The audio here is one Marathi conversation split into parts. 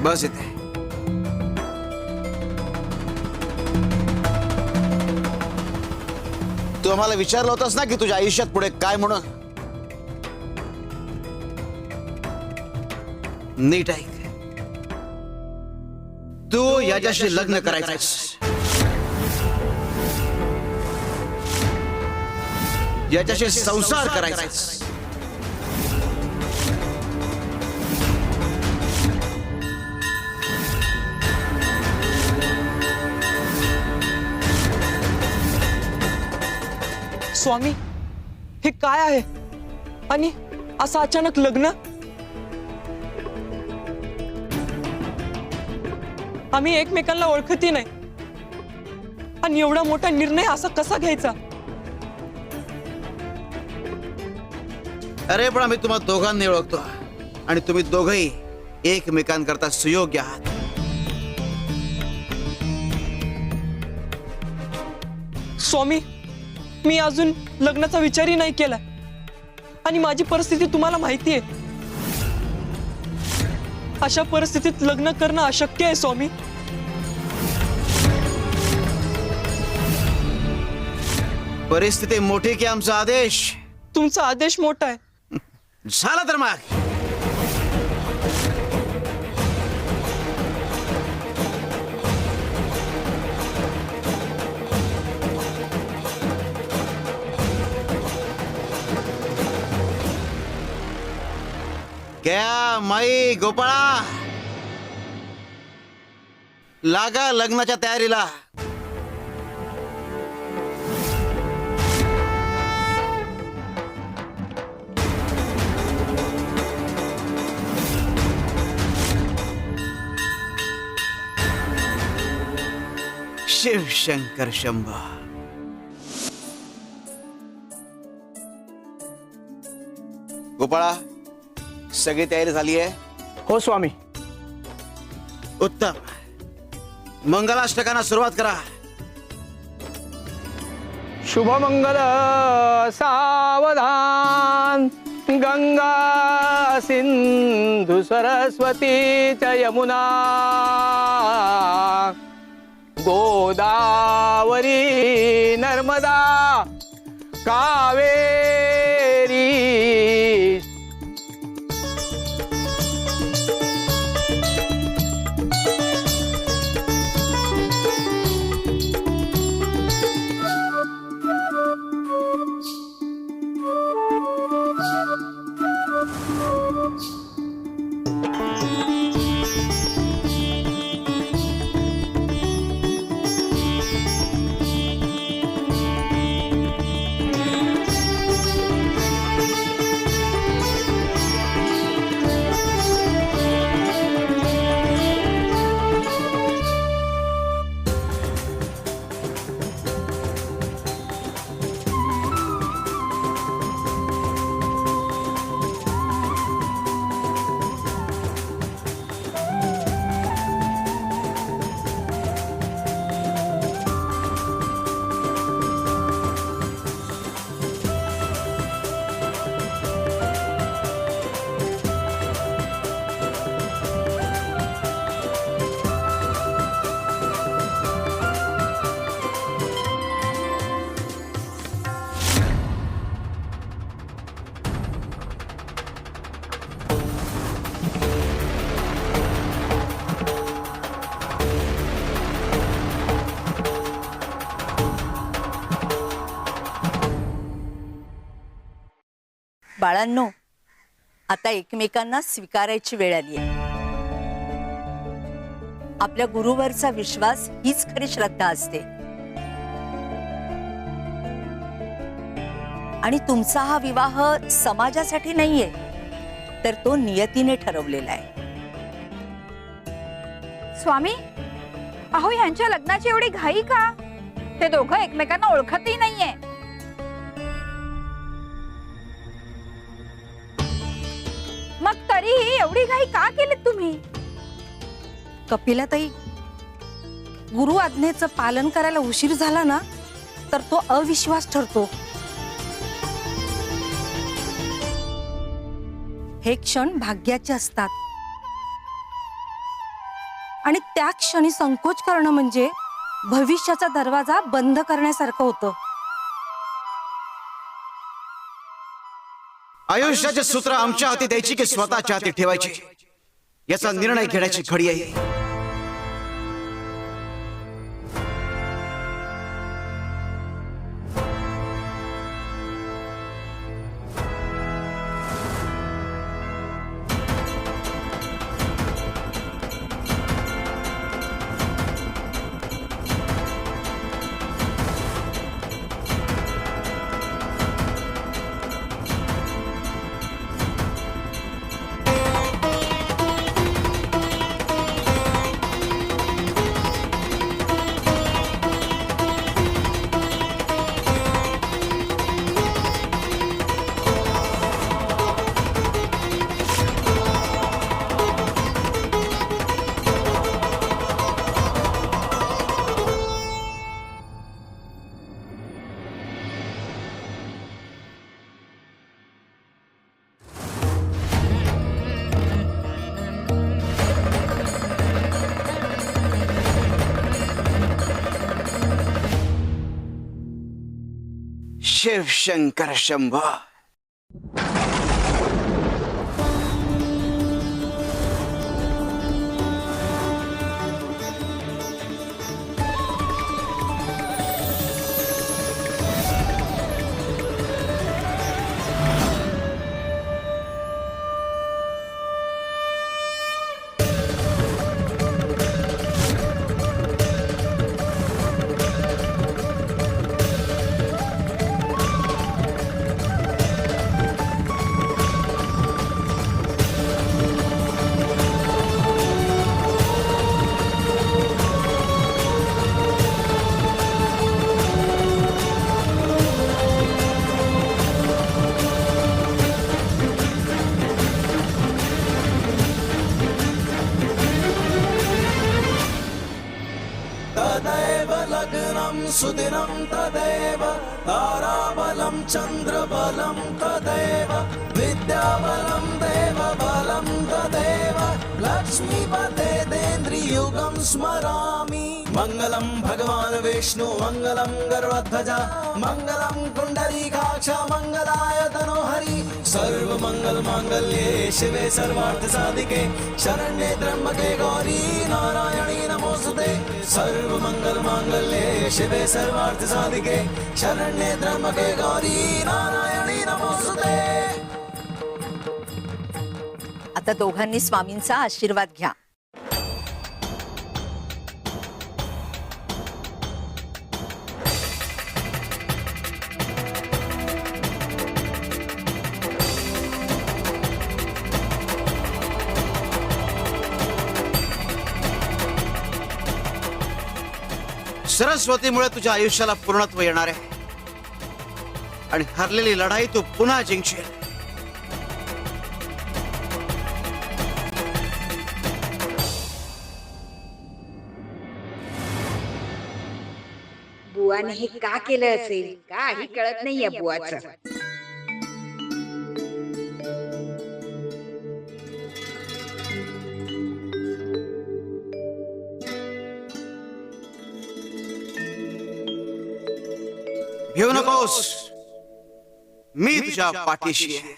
बस इथे. तू आम्हाला विचारलं होतंस ना की तुझ्या आयुष्यात पुढे काय म्हणून. नीट ऐक. तू याच्याशी लग्न करायचंस. याच्याशी संसार करायचास. स्वामी, हे काय आहे आणि असं अचानक लग्न. आम्ही एकमेकांना ओळखती नाही आणि एवढा मोठा निर्णय असा कसा घ्यायचा. अरे पण आम्ही तुम्हा दोघांनी ओळखतो आणि तुम्ही दोघंही एकमेकांकरता सुयोग्य आहात. स्वामी, मी अजून लग्नाचा विचारही नाही केला आणि माझी परिस्थिती तुम्हाला माहिती आहे. अशा परिस्थितीत लग्न करणं अशक्य आहे स्वामी. परिस्थिती मोठी की आमचा आदेश. तुमचा आदेश मोठा आहे. झाला तर मग. क्या माई गोपाळा, लागा लग्नाच्या तयारीला. शिव शंकर शंभो. गोपाळा, सगळी तयारी झाली आहे. हो स्वामी. उत्तम. मंगलाष्टकांना सुरुवात करा. शुभ मंगल सावधान गंगा सिंधु सरस्वती च यमुना गोदावरी नर्मदा कावेरी. बाळांनो, आता एकमेकांना स्वीकारायची वेळ आली आहे. आपल्या गुरुवरचा विश्वास हीच खरी श्रद्धा असते. आणि तुमचा हा विवाह समाजासाठी नाहीये, तर तो नियतीने ठरवलेला आहे. स्वामी, अहो ह्यांच्या लग्नाची एवढी घाई का? ते दोघं एकमेकांना ओळखतही नाहीये. मग तरीही एवढी घाई का केलीत तुम्ही? कपिलाताई, गुरु आज्ञेचं पालन करायला उशीर झाला ना तर तो अविश्वास ठरतो. हे क्षण भाग्याचे असतात. आणि त्या क्षणी संकोच करणं म्हणजे भविष्याचा दरवाजा बंद करण्यासारखं होतं. आयुष्याचे सूत्र आमच्या हाती द्यायची की स्वतःच्या हाती ठेवायची याचा निर्णय घेण्याची घडी आहे. शिव शंकर शंभो. तदैव लग्नं सुदिनं तदैव ताराबलं चन्द्रबलं तदैव विद्याबलं देवबलं तदैव लक्ष्मीपते देन्द्रियुगं स्मरामि. मङ्गलं भगवान् विष्णु मङ्गलं गरुडध्वज मङ्गलं कुण्डलीकाक्ष मङ्गलाय तनोहरि. सर्वमङ्गलमाङ्गल्ये शिवे सर्वार्थसाधिके शरण्ये त्र्यम्बके गौरी नारायणी नमोस्तुते. सर्वमङ्गलमाङ्गल्ये शिवे सर्वार्थसाधिके शरण्ये त्र्यम्बके गौरी नारायणी नमोस्तुते. आता दोघांनी स्वामींचा आशीर्वाद घ्या. सरस्वतीमुळे तुझ्या आयुष्याला पूर्णत्व येणार आहे आणि हरलेली लढाई तू पुन्हा जिंकशील. बुवाने हे का केलं असेल काही कळत नाहीये बुवाचं. घेऊ नकोस, मी तुझ्या पाठीशी आहे.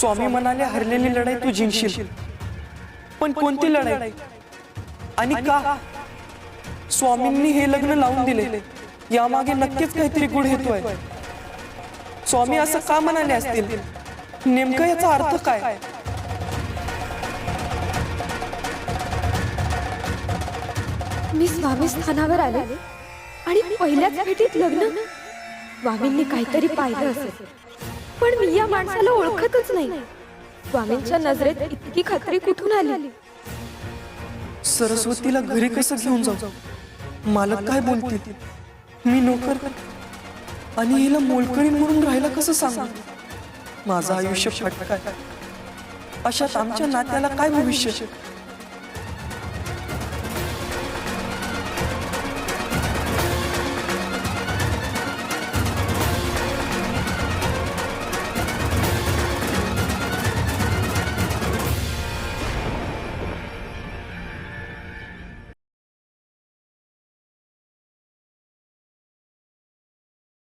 स्वामी म्हणाले हरलेली लढाई तू जिंकशील, पण कोणती लढाई आणि का? स्वामींनी हे लग्न लावून दिले यामागे नक्कीच काहीतरी गुढ हेतू आहे. स्वामी असं का म्हणाले असतील? नेमकं याचा अर्थ काय? मी स्वामी स्थानावर आले आणि पहिल्याच भेटीत लग्न. स्वामींनी काहीतरी पाहिलं असेल, पण मी या माणसाला ओळखतच नाही. स्वामींच्या नजरेत इतकी खात्री कुठून आली? सरस्वतीला घरी कसं घेऊन जाऊ? मालक काय बोलतील? मी नोकर आणि हिला मोलकरी म्हणून राहायला कसं सांगू? माझं आयुष्य फटकाय. अशात आमच्या नात्याला काय भविष्य?